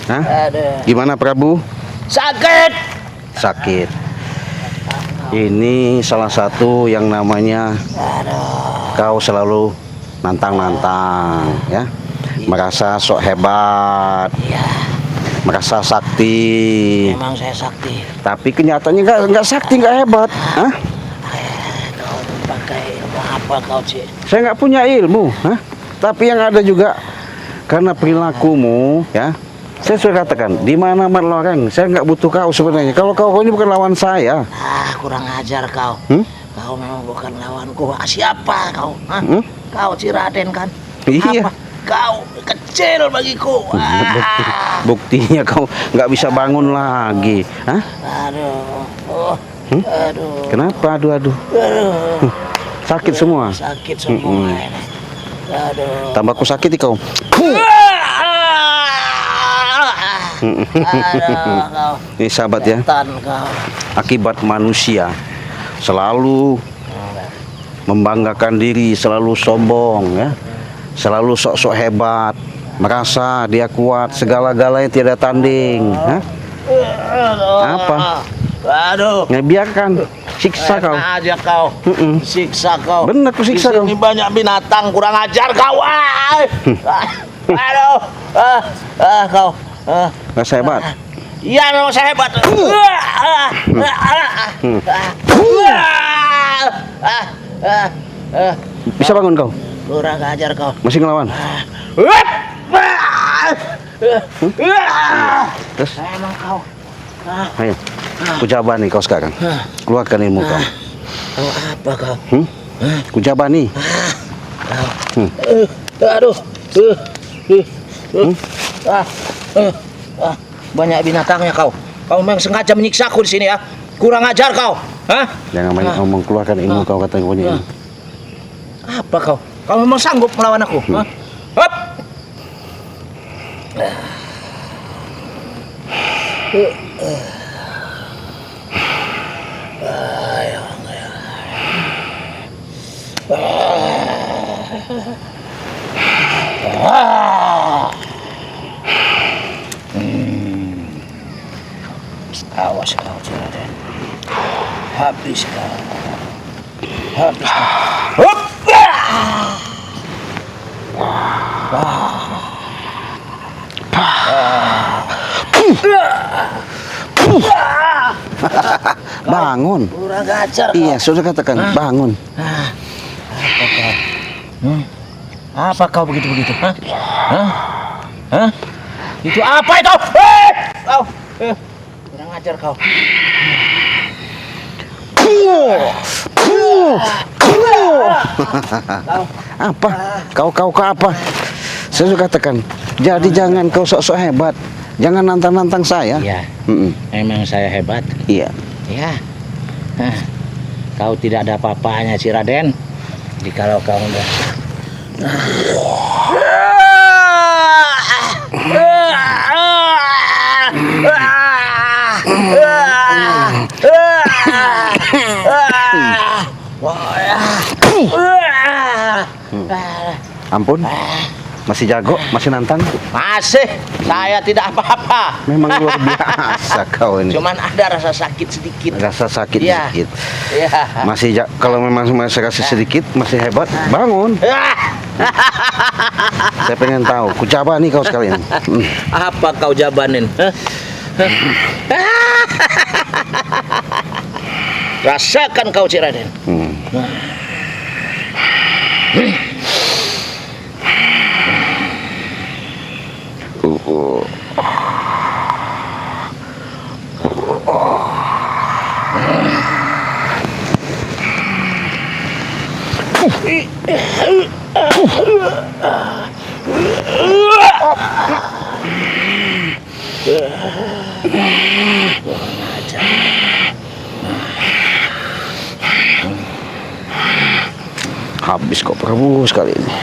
Hah? Aduh. Gimana Prabu? Sakit. Sakit. Ini salah satu yang namanya kau selalu nantang-nantang, ya. Merasa sok hebat, Iya. merasa sakti. Memang saya sakti. Tapi kenyataannya nggak sakti, nggak hebat. Hah? Kau pakai ilmu apa kau, Cik? Saya nggak punya ilmu, hah? Tapi yang ada juga karena perilakumu, ya. Saya sudah katakan, di mana loreng, saya nggak butuh kau sebenarnya. Kalau kau ini bukan lawan saya. Kurang ajar kau. Kau memang bukan lawanku. Siapa kau? Hah? Kau Ciraden kan? Iya. Apa? Kau kecil bagiku. Buktinya kau nggak bisa bangun lagi, hah? Aduh. Aduh. Kenapa? Aduh. Sakit semua. Sakit semua ini. Aduh. Tambah aku sakit kau. Aduh, kau. Ini sahabat ya. Setan kau. Akibat manusia selalu membanggakan diri, selalu sombong, ya. Selalu sok-sok hebat, merasa dia kuat, segala-galanya tidak tanding, hah? Apa? Aduh. Nggak biarkan, siksa kau. Aja kau. Siksa kau. Bener aku siksa kau. Di sini banyak binatang, kurang ajar kau. Aduh. Kau. Nggak hebat. Iya, memang saya hebat. Bisa bangun kau? Kurang ajar kau. Masih ngelawan? Terus? Emang kau. Ayo, kujabani kau sekarang. Keluarkan ilmu kau. Kau apa kau? Kujabani. Aduh. Banyak binatangnya kau. Kau memang sengaja menyiksa aku di sini ya. Kurang ajar kau. Hah? Jangan banyak ngomong, keluarkan ilmu kau, katanya punya ilmu. Apa kau? Kau memang sanggup melawan aku? Hah? Hop! Awas kau, Ciraden. Habis kau. Habis kau. Hop! Bangun. Kurang ajar. Iya, sudah katakan bangun. Apa kau? Apa kau begitu-begitu? Hah? Itu apa itu? Kau. Kurang ajar kau. Apa? Kau apa? Saya sudah katakan. Jadi jangan kau sok-sok hebat. Jangan nantang-nantang saya. Iya. Memang saya hebat. Iya. Ya. Kau tidak ada apa-apanya, Ciraden. Jadi kalau kau udah Ampun. Masih jago, masih nantang. masih, saya tidak apa-apa. Memang luar biasa kau ini. Cuman ada rasa sakit sedikit. Rasa sakit Iya. sedikit. Iya. Masih kalau memang masih kasih sedikit, masih hebat, bangun. Saya pengen tahu, kucaba nih kau sekalian. Apa kau jabanin? Rasakan kau, Ciraden. Habis kok Prabu sekali ini.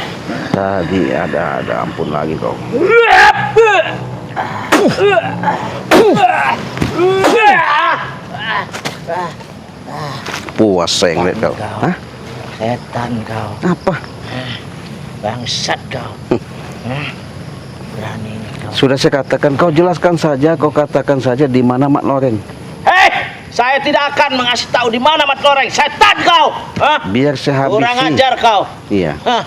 Tadi ada ampun lagi kau. Puas saya ngeliat kau. Hah? Setan kau. Apa? Bangsat kau. Berani kau. kau. Sudah saya katakan, kau jelaskan saja, kau katakan saja di mana Mat Loreng. Hei, saya tidak akan mengasih tahu di mana Mat Loreng. Setan kau. Hah? Biar saya habisin. Kurang ajar kau. Iya. Hah?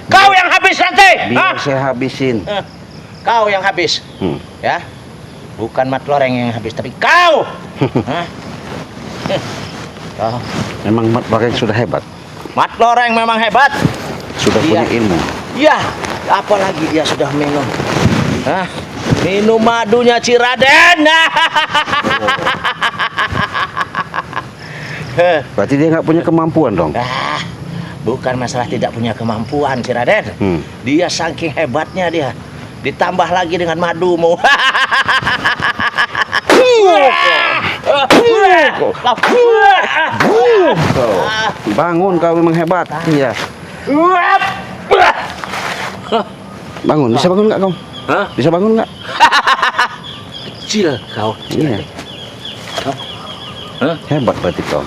Kau yang habis nanti. Biar Hah? saya habisin. Kau yang habis. Ya. Bukan Mat Loreng yang habis, tapi kau. Hah? Kau. Memang Mat Loreng sudah hebat. Mat Loreng memang hebat. Sudah Iya. punya ilmu. Ya, apalagi dia sudah minum. Hah? Minum madunya Ciraden. Berarti dia nggak punya kemampuan dong. Bukan masalah tidak punya kemampuan Ciraden. Dia saking hebatnya dia. Ditambah lagi dengan madumu. Bangun, kau memang hebat. Iya. Bangun, bisa bangun nggak kau? Hah? Bisa bangun nggak? Kecil kau. Iya. Hah? Hebat berarti kau.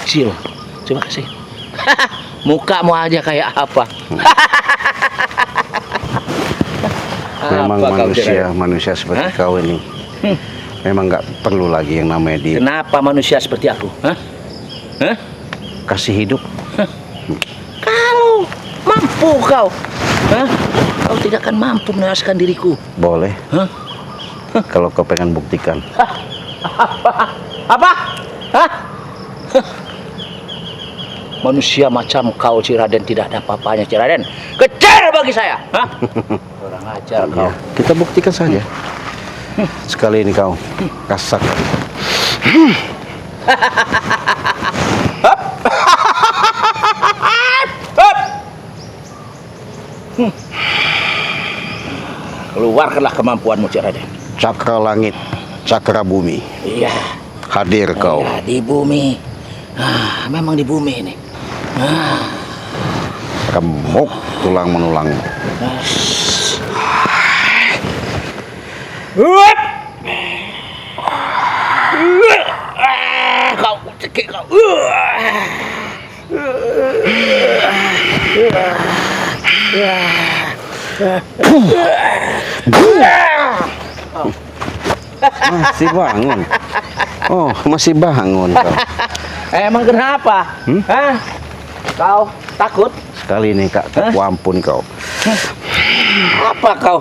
Kecil. Terima kasih. Mukamu aja kayak apa? Memang Apa kau manusia seperti kau ini. Memang nggak perlu lagi yang namanya Kenapa manusia seperti aku? Hah? Hah? kasih hidup. Kalau mampu kau, hah? Kau tidak akan mampu menewaskan diriku. Boleh. Hah? Kalau kau pengen buktikan. Apa? Hah? Manusia macam kau Ciraden tidak ada apa-apanya Ciraden. Kecil bagi saya. Hah? Kurang ajar kau. Ya, kita buktikan saja. Sekali ini kau rasakan. Keluarkanlah kemampuanmu Ciraden. Cakra langit, cakra bumi. Iya. Hadir kau. Ya, di bumi. Memang di bumi ini. Remuk tulang menulang. Kau cekik kau. Masih bangun. Oh, masih bangun kau. Emang kenapa? Hah? Kau takut? Sekali ini kak, aku ampun kau. Apa kau?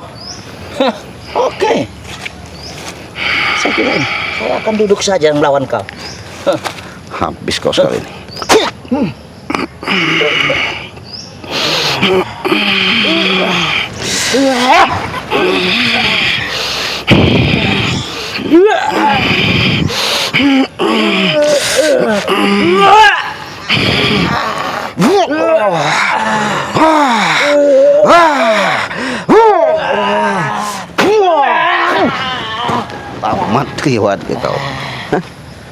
Oke. Saya kira saya akan duduk saja melawan kau. Habis kau sekali ini. Tamat riwat ke kau. Hah?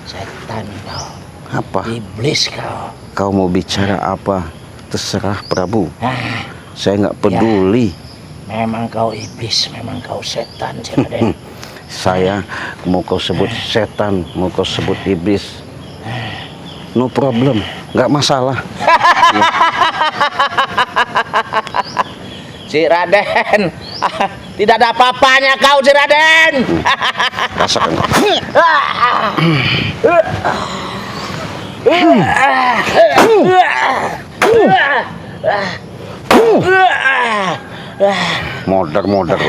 Setan kau. Apa? Iblis kau. Kau mau bicara apa? Terserah Prabu. Ah, Saya nggak peduli. memang kau iblis, memang kau setan Ciraden. Saya mau kau sebut setan, mau kau sebut iblis, no problem, nggak masalah. Ciraden, tidak ada apa-apanya kau Ciraden. Rasakan. Modar-modar.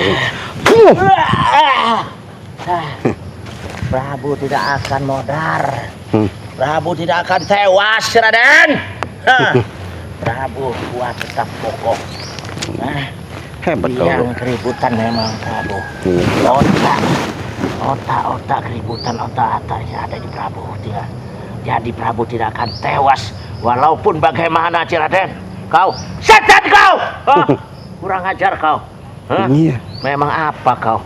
Prabu tidak akan modar. Prabu tidak akan tewas Ciraden. Prabu kuat tetap kokoh. Hebat kau. Yang keributan memang Prabu. Otak keributan otak-otaknya ada di Prabu. Jadi Prabu tidak akan tewas walaupun bagaimana Ciraden. Kau setan kau. Kurang ajar kau. Iya. Memang apa kau?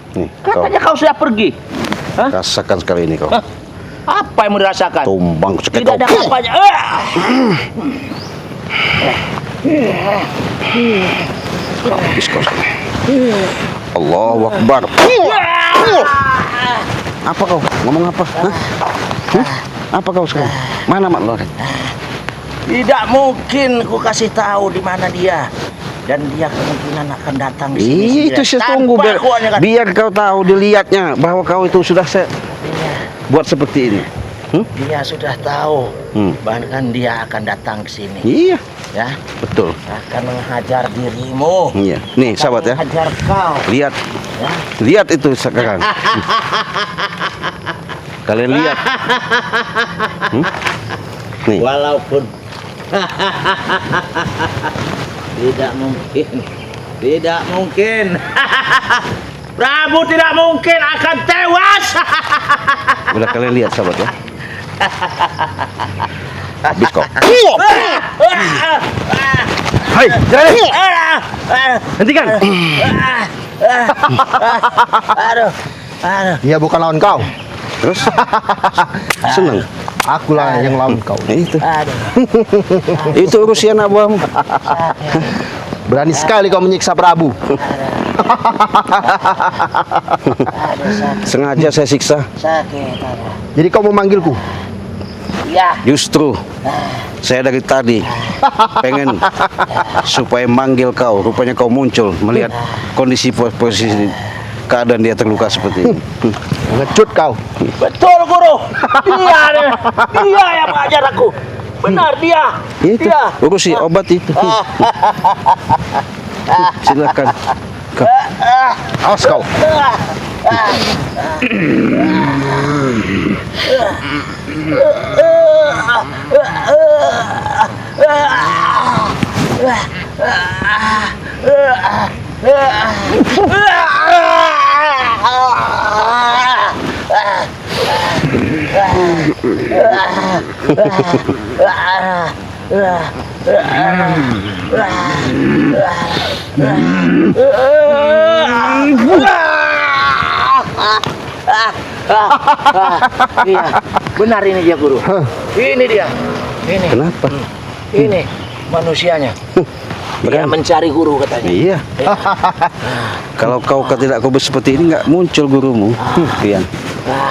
Nih, kau Katanya kau sudah pergi. rasakan sekali ini kau. Apa yang mau dirasakan? Tumbang sekali Tidak kau. ada apa-apanya. Habis kau. Allahu Akbar. Apa kau? Ngomong apa? Hah? Apa kau sekarang? Mana mak lo? Tidak mungkin ku kasih tahu di mana dia. Dan dia kemungkinan akan datang ke sini. Itu saya tunggu biar kau tahu dilihatnya bahwa kau itu sudah saya buat seperti ini. Dia sudah tahu. Bahkan dia akan datang ke sini. Iya, Ya, betul. akan menghajar dirimu. Iya. Nih, Akan sahabat ya. menghajar kau. Lihat. Ya. Lihat itu sekarang. Kalian lihat. Nih. Walaupun tidak mungkin. Prabu tidak mungkin akan tewas. Udah kalian lihat sahabat ya. Habis kau. Hai, jangan. Hentikan. Aduh. Dia bukan lawan kau. Terus senang. Akulah yang lawan kau. Itu. Aduh. Itu urusan abuam. Berani sekali kau menyiksa Prabu. Sengaja saya siksa. Sakit. Aduh. Jadi kau memanggilku. Ya. Justru saya dari tadi pengen supaya manggil kau. Rupanya kau muncul melihat kondisi posisi keadaan dia terluka seperti ini. Ngecut kau. Betul guru. Dia yang mengajar aku. Benar dia. Itu Dia. urusi obat itu. Silakan. Awas kau. Iya, benar ini dia guru. Ini dia. Ini. Kenapa? Ini manusianya. Dia Beran. mencari guru katanya. Iya. Kalau kau tidak kau seperti ini nggak muncul gurumu. Pian.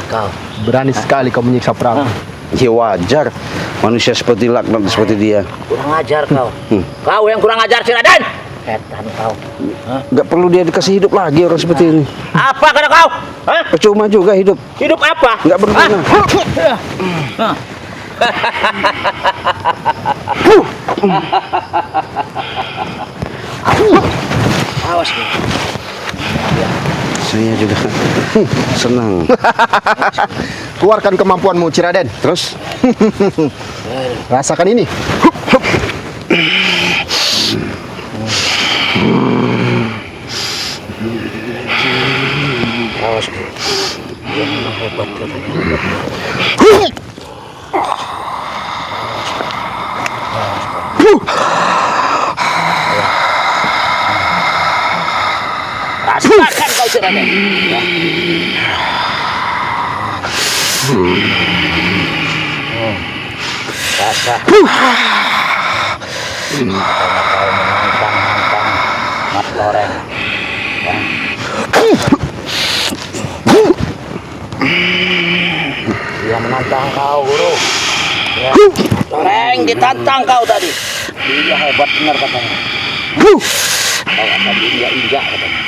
Kau. Berani sekali kau menyiksa Prabu. Ya wajar. Manusia seperti laknat seperti dia. Kurang ajar kau. Kau yang kurang ajar si Raden. Setan kau. Nggak perlu dia dikasih hidup lagi orang seperti ini. Apa kata kau? Hah? Percuma juga hidup. Hidup apa? Nggak berguna. Awas nih. Saya juga senang. Keluarkan kemampuanmu, Ciraden. Terus Rasakan ini. Awas nih. Dia memang hebat katanya. Rasakan kau si Raden. Ya. Rasa. Karena kau menantang Mas Loreng. Ya. Dia menantang kau, guru. Ya. Loreng ditantang kau tadi. Dia hebat benar katanya. Kau akan dia injak katanya.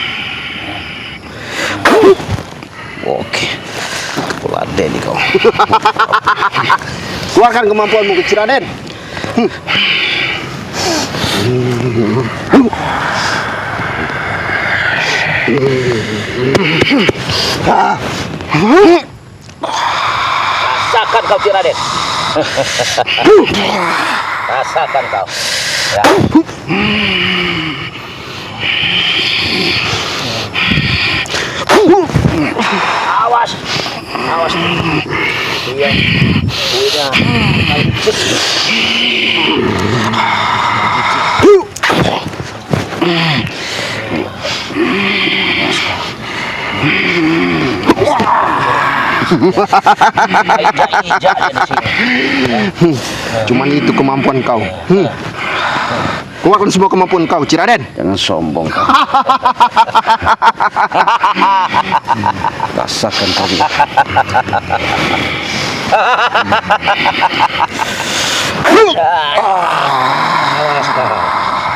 oke. Pulade nih kau. Keluarkan kemampuanmu ke Ciraden. Rasakan kau si Raden. Rasakan kau. Ya. Awas. Awas. Dia punya Ija aja di sini. Cuman itu kemampuan kau. Keluarkan semua kemampuan kau, Ciraden. Jangan sombong kau. Rasakan kau juga.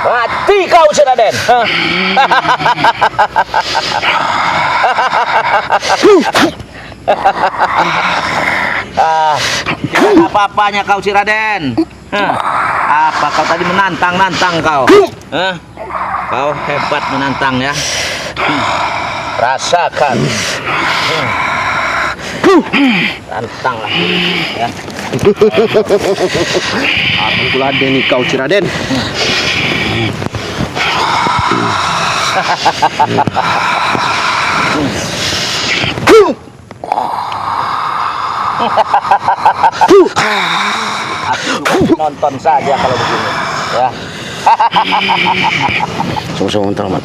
Mati kau, Ciraden. Tidak ada apa-apanya kau, Ciraden. Apa kau tadi menantang kau? Kau hebat menantang ya. Rasakan. Tantang lah ya. Aku ladeni kau, Ciraden. Aku nonton saja kalau begini ya. Sama-sama bentar, Mat.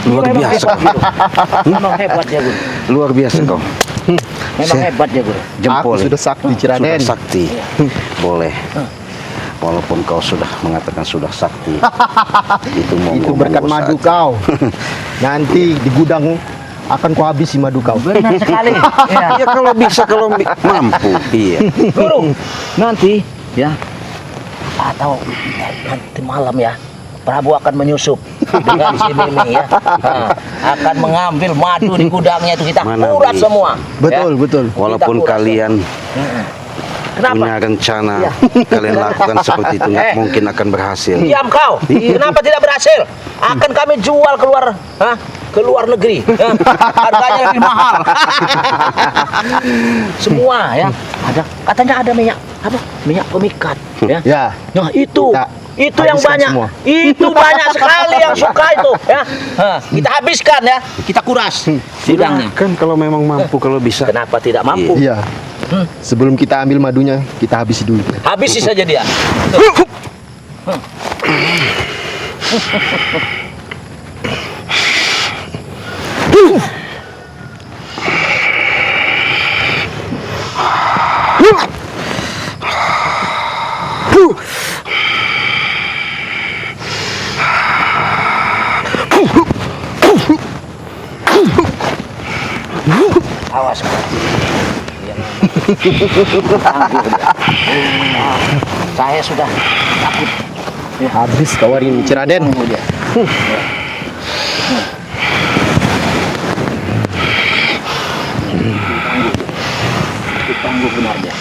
Luar biasa. Memang hebat ya, Guru. Luar biasa kau. Memang hebat ya, Guru. Jempol. Aku sudah sakti, Ciraden. Sudah sakti. Boleh. Walaupun kau sudah mengatakan sudah sakti. Itu Itu berkat madu kau. Nanti di gudang akan kau habisi madu kau. Benar sekali. Ya. Ya kalau bisa, kalau mampu. Iya. Guru, nanti ya atau nanti malam ya Prabu akan menyusup dengan si Mimi ya. Akan mengambil madu di gudangnya itu, kita Mana kuras bisa? semua. Betul, ya. betul. Walaupun Kita kuras. kalian Kenapa? punya rencana, Iya. kalian lakukan seperti itu, nggak mungkin akan berhasil. Diam kau. Kenapa tidak berhasil? Akan kami jual keluar, ke luar negeri. Harganya lebih mahal. Semua ya. Katanya ada minyak apa? Minyak pemikat. Ya. Ya. Nah itu. Itu yang habiskan banyak. semua. Itu banyak sekali yang suka itu. Ya. Kita habiskan ya. Kita kuras gudangnya. Kan kalau memang mampu, kalau bisa. Kenapa tidak mampu? Iya. Sebelum kita ambil madunya, kita habisi dulu. Habisi saja dia. Awas. Saya sudah takut. Habis kau hari ini, Ciraden. Tangguh benar dia.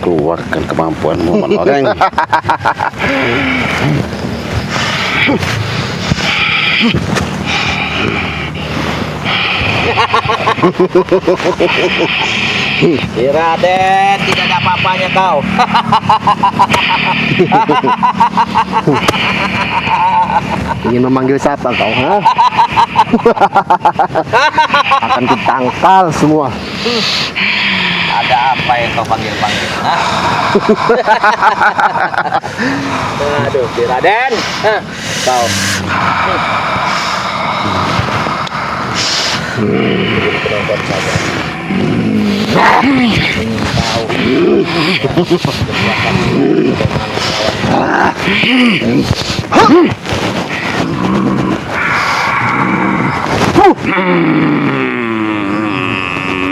Keluarkan kemampuanmu, orang. Raden, tidak ada apa-apanya kau. Ingin memanggil siapa kau, ha? Akan kutangkal semua. Ada apa yang kau panggil-panggil? Aduh, Raden. Kau. Penonton saja. Ingin tahu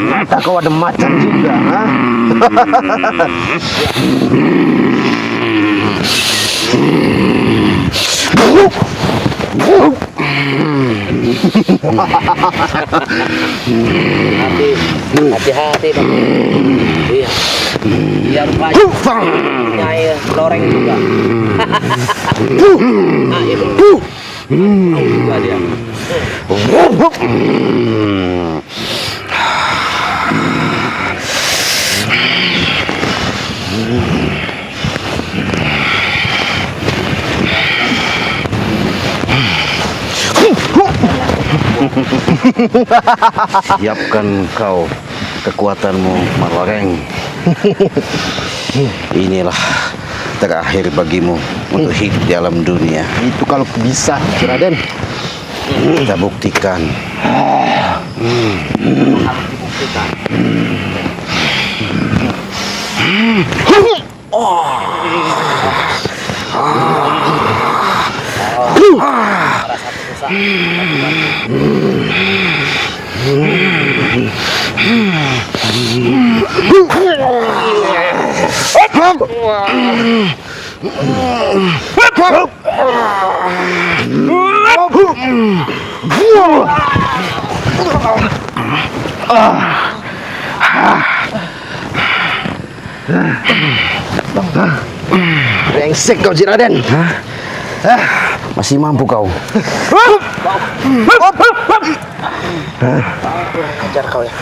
Ternyata kau ada macan juga, ha? hati-hati dong. Iya. Dia rupanya Nyai loreng juga. Nah, itu. Tahu juga dia. Siapkan kau kekuatanmu, Maloreng. Inilah terakhir bagimu untuk hidup di alam dunia. Itu kalau bisa, Raden. Kita buktikan. Brengsek kau, Raden. Masih mampu kau? Kejar kau ya.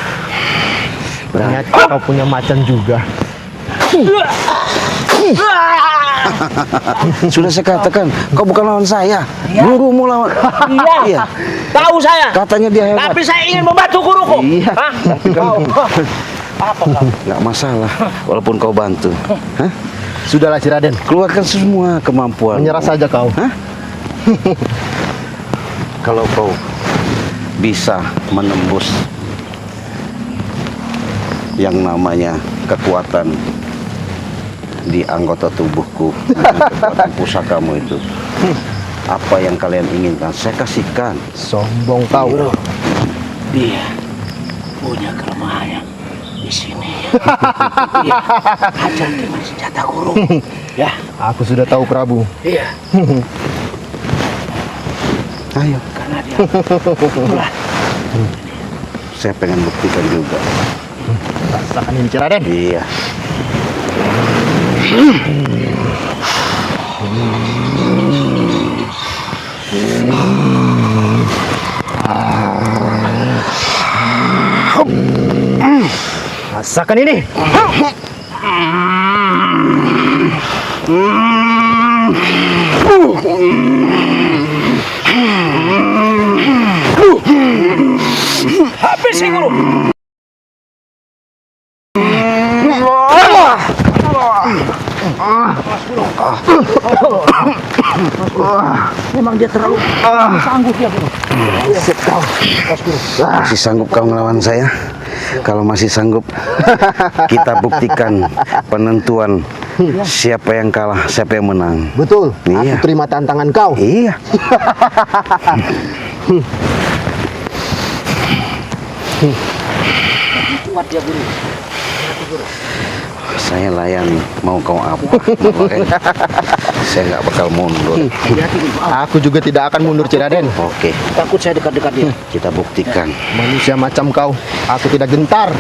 Ternyata kau punya macan juga. Sudah saya katakan, kau bukan lawan saya. Gurumu lawan. Iya. Tahu saya. Katanya dia hebat. Tapi saya ingin membantu guruku. Iya. Hah? Kau. Apa kau? Nggak masalah, walaupun kau bantu. Hah? Sudahlah, Raden. Keluarkan semua kemampuan. Menyerah saja kau. Hah? Kalau kau bisa menembus yang namanya kekuatan di anggota tubuhku, kekuatan pusakamu itu, apa yang kalian inginkan, saya kasihkan. Sombong kau. Dia punya kelemahan di sini. Iya. Hajar dengan senjata guru. Ya. Aku sudah tahu, Prabu. Iya. Ayo, Karena dia. saya pengen buktikan juga. Rasakan ini, Raden. Iya. Rasakan ini. Habis si guru. Memang dia terlalu sanggup ya guru. Masih sanggup kau melawan saya? Kalau masih sanggup, kita buktikan penentuan siapa yang kalah, siapa yang menang. Betul. Iya. Aku terima tantangan kau. Iya. Kuat dia guru. Saya layani, mau kau apa? Makanya saya nggak bakal mundur. Hati-hati guru. Aku juga tidak akan mundur, Raden. Oke, Takut saya dekat-dekat dia. kita buktikan. Manusia macam kau, aku tidak gentar.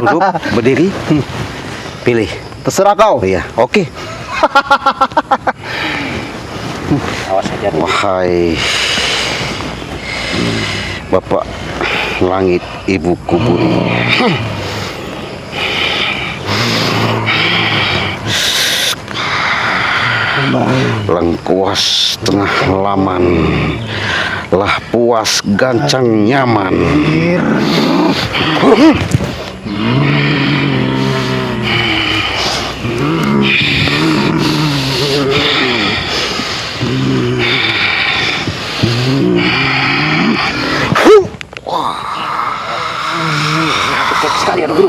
Duduk, berdiri, pilih. Terserah kau. Oh iya, oke. Awas saja. Wahai Bapak Langit, Ibu Kuburi. Lengkuas tengah laman, lah puas gancang nyaman. Cepat sekali ya guru.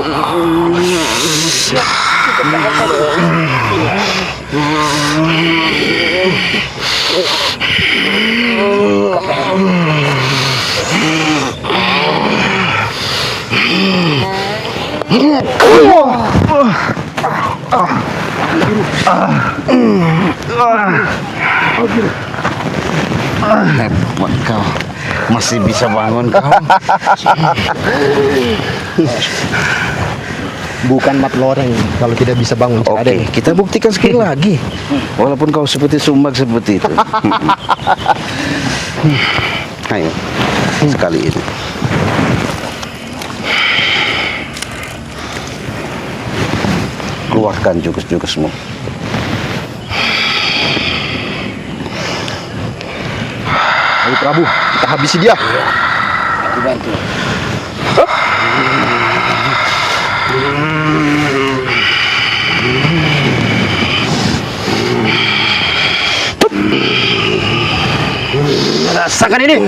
Hebat kau, masih bisa bangun kau. Bukan mat loreng kalau tidak bisa bangun, Oke, Raden. kita buktikan sekali lagi. Walaupun kau seperti sumbag seperti itu. Ayo, sekali ini. Keluarkan jurus-jurusmu. Ayo, Prabu, kita habisi dia. Aku bantu. Rasakan ini.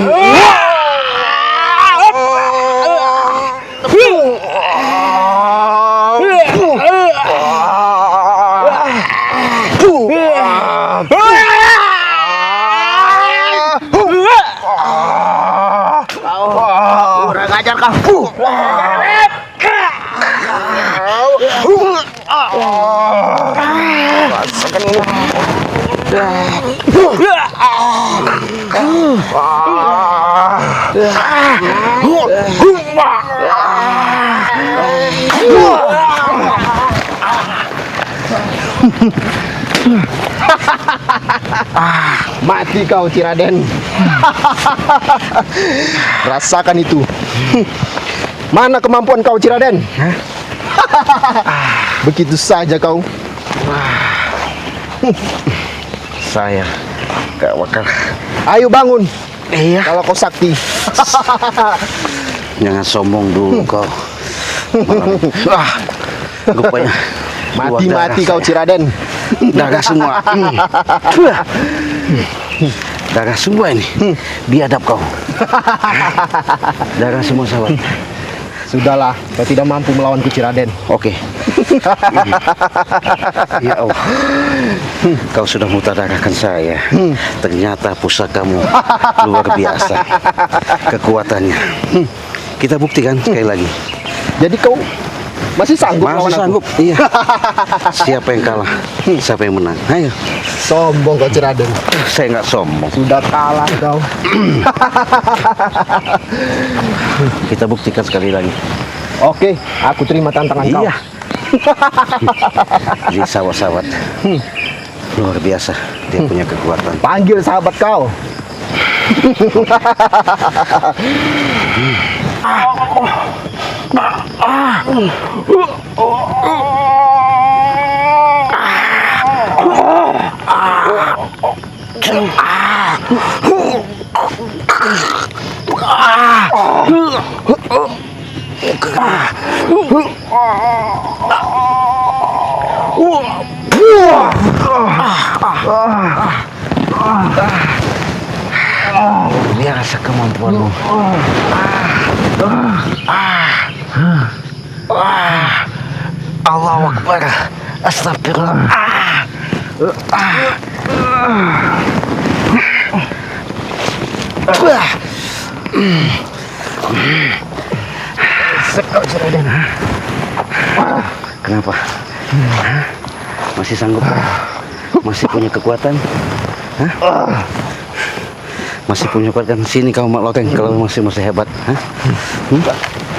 Kurang ajar kau. Rasakan ini. Mati kau Ciraden. Rasakan itu. Mana kemampuan kau Ciraden? Begitu saja kau. Saya gak bakal. Ayo bangun. Iya. Kalau kau sakti. Jangan sombong dulu kau. Rupanya Mati-mati kau Ciraden. darah semua. Darah semua ini. Biadab kau. Darah semua sahabat. Sudahlah, kau tidak mampu melawanku Ciraden. Oke. Ya Allah. Kau sudah mutadarakan saya. Ternyata pusakamu luar biasa kekuatannya. Kita buktikan sekali lagi. Jadi kau masih sanggup Masih melawan aku? sanggup? Iya. Siapa yang kalah? Siapa yang menang? Ayo. Sombong kau Ciraden. Saya nggak sombong. Sudah kalah kau. Kita buktikan sekali lagi. Oke, aku terima tantangan kau. Iya. Jadi sahabat-sahabat luar biasa. Dia punya kekuatan. Panggil sahabat kau. Biasa kemampuanmu. Allahu Akbar. Astagfirullah. Sekau Ciraden. Kenapa? Masih sanggup? Masih punya kekuatan? Hah? Masih punya kekuatan? Sini kau Mak Lokeng kalau masih hebat. Hah?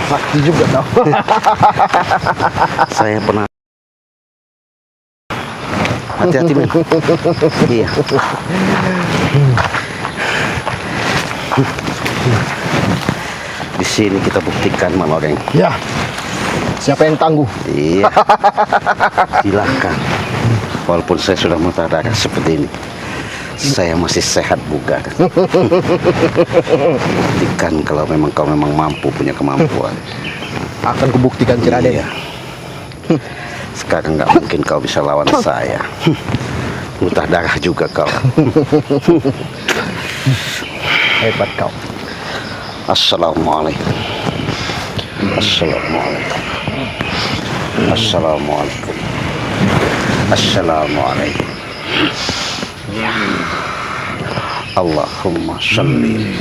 Sakti juga kau. Saya pernah. Hati-hati men. Iya. Di sini kita buktikan Mak Lokeng. Ya. Siapa yang tangguh? Iya. Silakan. Walaupun saya sudah mutadarakan seperti ini, saya masih sehat bugar. Buktikan kalau memang kau mampu punya kemampuan. Akan kubuktikan Ciraden. Iya. Sekarang nggak mungkin kau bisa lawan saya. Muntah darah juga kau. Hebat kau. Assalamualaikum. Assalamualaikum. Assalamualaikum. Assalamualaikum. Allahumma shalli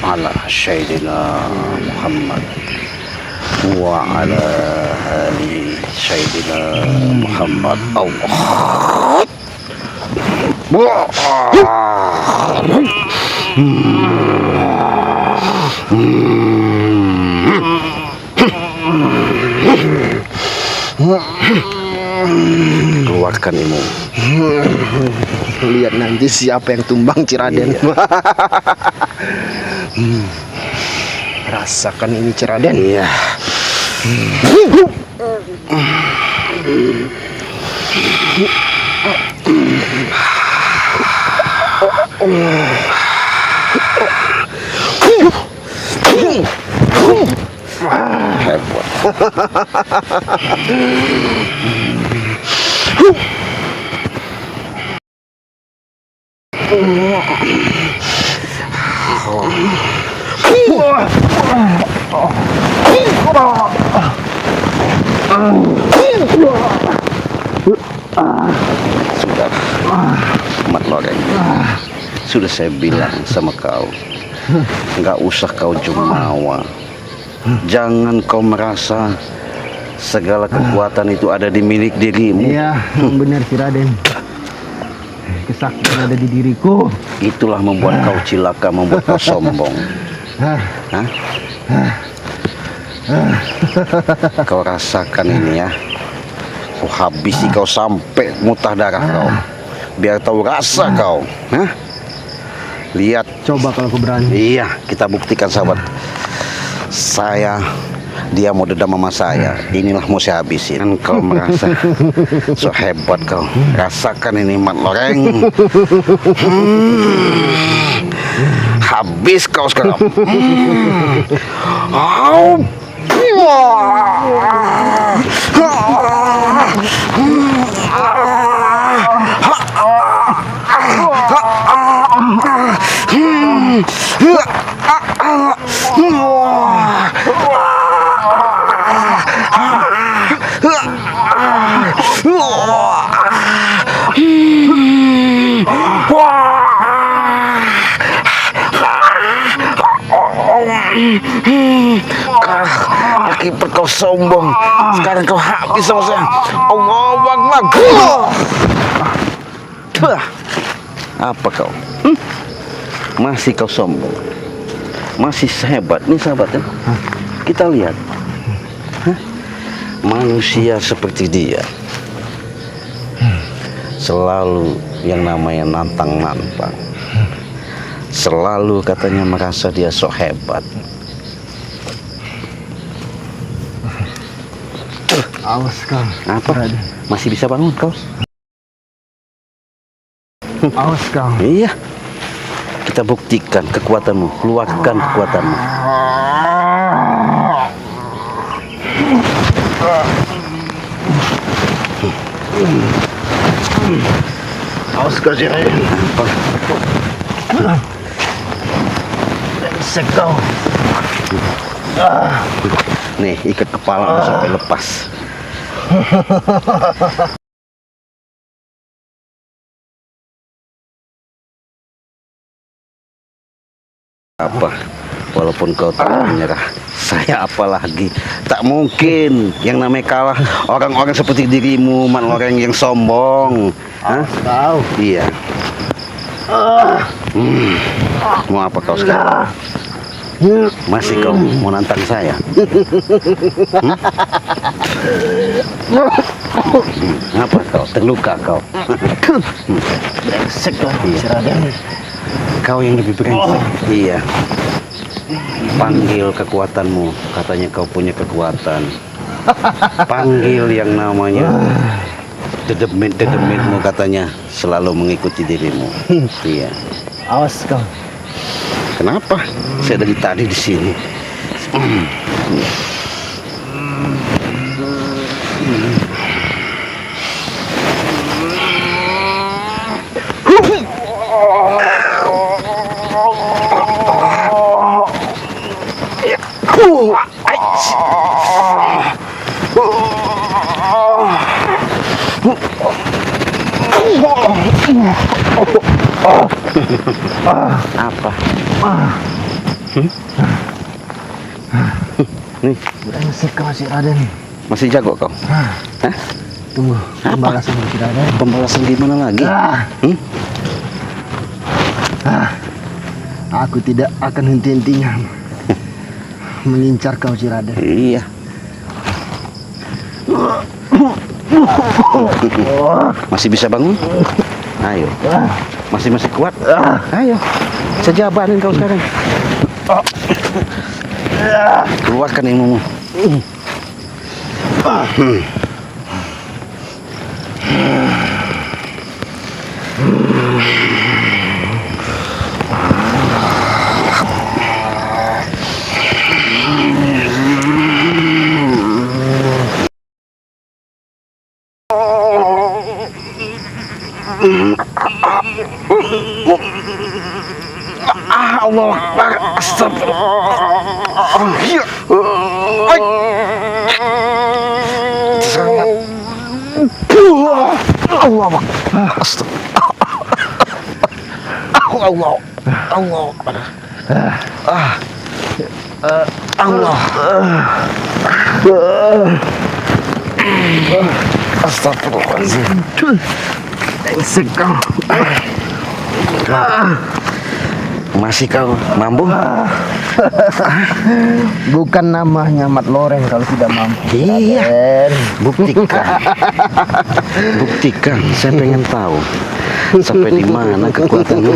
ala sayyidina Muhammad wa ala ali sayyidina Muhammad. Allah. Keluarkan ilmu. Lihat nanti siapa yang tumbang Ciraden. Iya. Rasakan ini Ciraden. Iya. Hebat. Sudah, Mat Loreng. Sudah saya bilang sama kau, nggak usah kau jumawa. Jangan kau merasa segala kekuatan itu ada di milik dirimu. Iya, benar si Raden. Kesaktian ada di diriku. Itulah membuat kau cilaka, membuat kau sombong. Hah? Kau rasakan ini ya. Kau habisi kau sampai muntah darah kau. Biar tahu rasa kau. Hah? Lihat. Coba kalau aku berani. Iya, kita buktikan sahabat. Dia mau dendam sama saya. Inilah mau saya habisin. Dan kau merasa so hebat kau. Rasakan ini Mat Loreng. Habis kau sekarang. Akibat kau sombong, sekarang kau habis sama saya. Allahu Akbar. Apa kau? Masih kau sombong? Masih hebat nih sahabat ya? Kita lihat. Manusia seperti dia selalu yang namanya nantang-nantang. Selalu katanya merasa dia sok hebat. Awas kau. Apa? Masih bisa bangun kau? Awas kau. Iya. Kita buktikan kekuatanmu, keluarkan kekuatanmu. Awas kau si Raden. Apa? Brengsek kau. Nih, ikat kepala sampai lepas. Apa? Walaupun kau tak menyerah, saya apalagi? Tak mungkin yang namanya kalah orang-orang seperti dirimu, Mat Loreng yang sombong. Hah? Kau. Iya. Mau apa kau sekarang? Masih kau mau nantang saya? Apa kau? Terluka kau? Brengsek kau si Raden. Kau yang lebih brengsek. Iya. Panggil kekuatanmu. Katanya kau punya kekuatan. Panggil yang namanya dedemit-dedemit katanya selalu mengikuti dirimu. Iya. Awas kau. Kenapa? Saya dari tadi di sini. Apa? Nih, Brengsek kau si Raden. masih jago kau? Hah? Tunggu. Apa? Pembalasan si Raden. Pembalasan gimana lagi? Aku tidak akan henti-hentinya mengincar kau si Raden. Iya. Masih bisa bangun? Ayo. Masih kuat? Ayo. Saya jabanin kau sekarang. Keluarkan ilmumu. Ay. Sangat. Allah. Allah. Allah. Allah. Astagfirullahaladzim. Masih kau mampu? Bukan namanya Mat Loreng kalau tidak mampu. Iya. Raden. Buktikan. Buktikan. Saya pengen tahu sampai di mana kekuatanmu.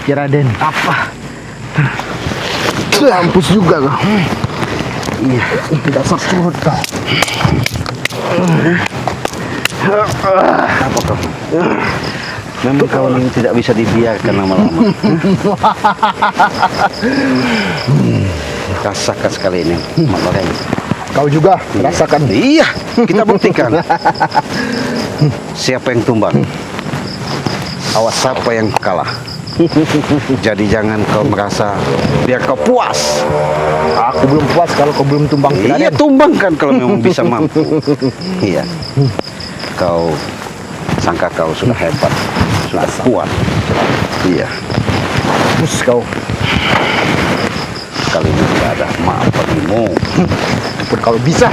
Raden. Apa? Mampus juga kau. Iya. Tidak surut kau. Apa kau? Memang kau ini tidak bisa dibiarkan lama-lama. Rasakan sekali ini, Mat Loreng. Kau juga rasakan. Iya, kita buktikan. Siapa yang tumbang? Awas siapa yang kalah. Jadi jangan kau merasa biar kau puas. Aku belum puas kalau kau belum tumbang. Iya, Raden. tumbangkan kalau memang bisa mampu. Iya. Kau sangka kau sudah hebat, sudah kuat. Iya. Mampus kau. Kali ini tidak ada maaf bagimu. Pun kalau bisa.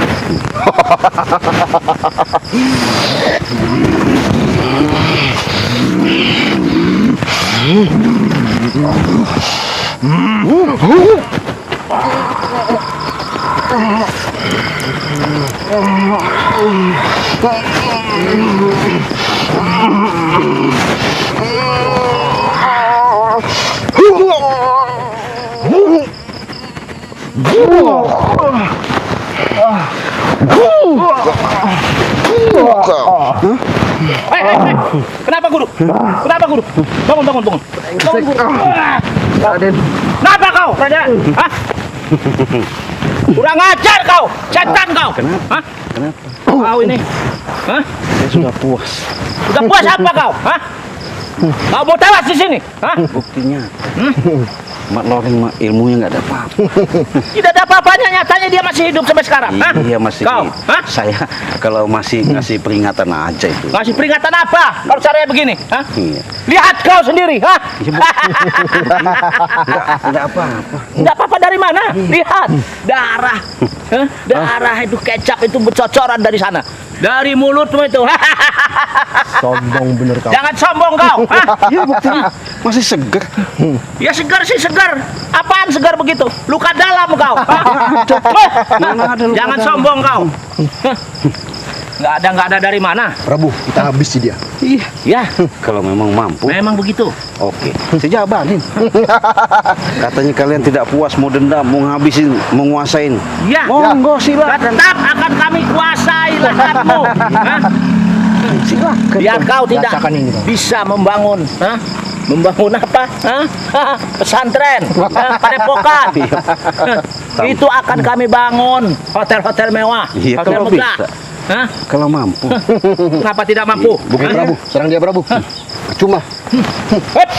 Kenapa guru? Kenapa guru? Bangun, bangun, bangun. Bangun, guru. Raden. Kenapa kau, Raden? Hah? Kurang ajar kau, setan kau. Kenapa? Hah? Kenapa? Kau ini. Hah? Saya sudah puas. Sudah puas apa kau? Hah? Kau mau tewas di sini? Hah? Buktinya. Mat Loreng mah ilmunya nggak ada apa-apa. Tidak ada apa-apanya, nyatanya dia masih hidup sampai sekarang. Hah? Iya masih. Kau? Hah? Saya kalau masih ngasih peringatan aja itu. Ngasih peringatan apa? Kalau caranya begini? Hah? Iya. Lihat kau sendiri, hah? Nggak apa-apa. Tidak apa-apa dari mana? Lihat darah, hah? Darah itu kecap itu bercocoran dari sana, dari mulutmu itu. Sombong bener kau. Jangan sombong kau. Hah? Iya buktinya masih segar. Ya segar sih segar. Apaan segar begitu? Luka dalam kau. Hah? Mana ada luka Jangan dalam? sombong kau. Nggak ada dari mana? Prabu, kita habisi dia. Iya. Ya, Kalau memang mampu, memang begitu. oke. Saya jabanin. Katanya kalian tidak puas, mau dendam, mau ngabisin, mau nguasain. Ya, Monggo silakan. tetap akan kami kuasai lahanmu. Hah? Silakan. Biar kau tidak Rasakan ini, Bang. bisa membangun, hah? Membangun apa? Hah? Pesantren, hah? Padepokan. Hah? Itu akan kami bangun hotel-hotel mewah, Iya, hotel kalau megah. bisa. Hah? Kalau mampu. Kenapa tidak mampu? Bukan Hah? Prabu, serang dia Prabu. Cuma. Hep.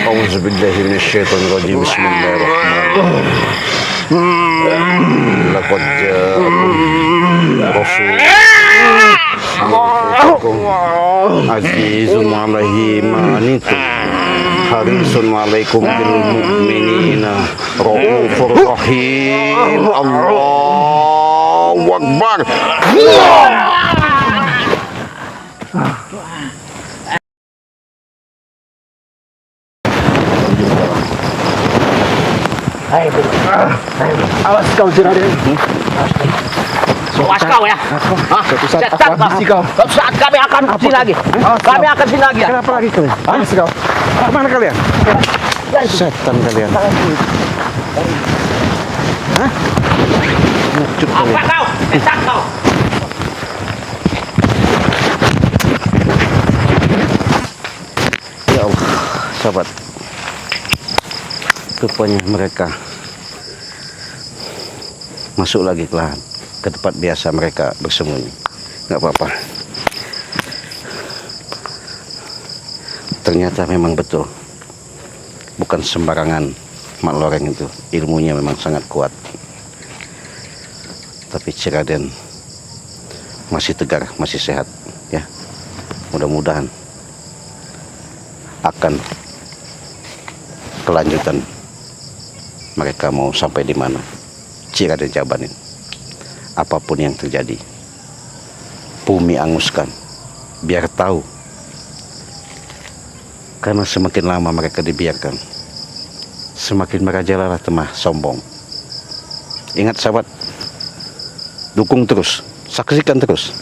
Auzubillahi minasyaitonirrajim. Bismillahirrahmanirrahim. Laqad ja'akum rasulun azizun 'alaihi ma anittum harisun 'alaikum bil mu'minina raufur rahim. Allahu akbar. Hai, Bu. Awas kau Raden. Awas kau ya. Hah? Suatu saat Setan aku habisi kau. Suatu saat kami akan sini lagi. Kami akan sini lagi ya. Kenapa lagi kalian? Awas kau. Mana kalian? Setan kalian. Hah? Apa kau? Setan kau. Ya Allah, sahabat. Rupanya mereka masuk lagi ke lahan, ke tempat biasa mereka bersembunyi. Nggak apa-apa. Ternyata memang betul, bukan sembarangan Mak Loreng itu, ilmunya memang sangat kuat. Tapi Ciraden masih tegar, masih sehat, ya. Mudah-mudahan akan kelanjutan mereka mau sampai di mana. Ciraden jabanin apapun yang terjadi, bumi anguskan, biar tahu. Karena semakin lama mereka dibiarkan, semakin merajalela temah sombong. Ingat sahabat, dukung terus, saksikan terus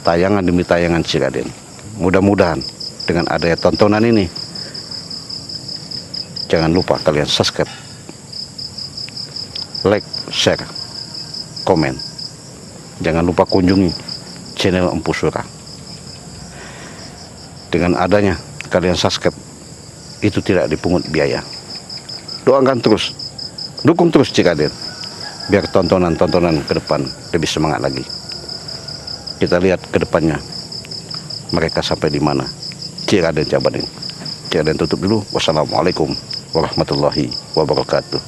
tayangan demi tayangan Ciraden. Mudah-mudahan dengan adanya tontonan ini, jangan lupa kalian subscribe, like, share, komen. Jangan lupa kunjungi channel Empu Sura. Dengan adanya kalian subscribe, itu tidak dipungut biaya. Doakan terus, dukung terus Ciraden, biar tontonan-tontonan ke depan lebih semangat lagi. Kita lihat ke depannya mereka sampai di mana. Ciraden jabanin. Ciraden tutup dulu. Wassalamualaikum warahmatullahi wabarakatuh.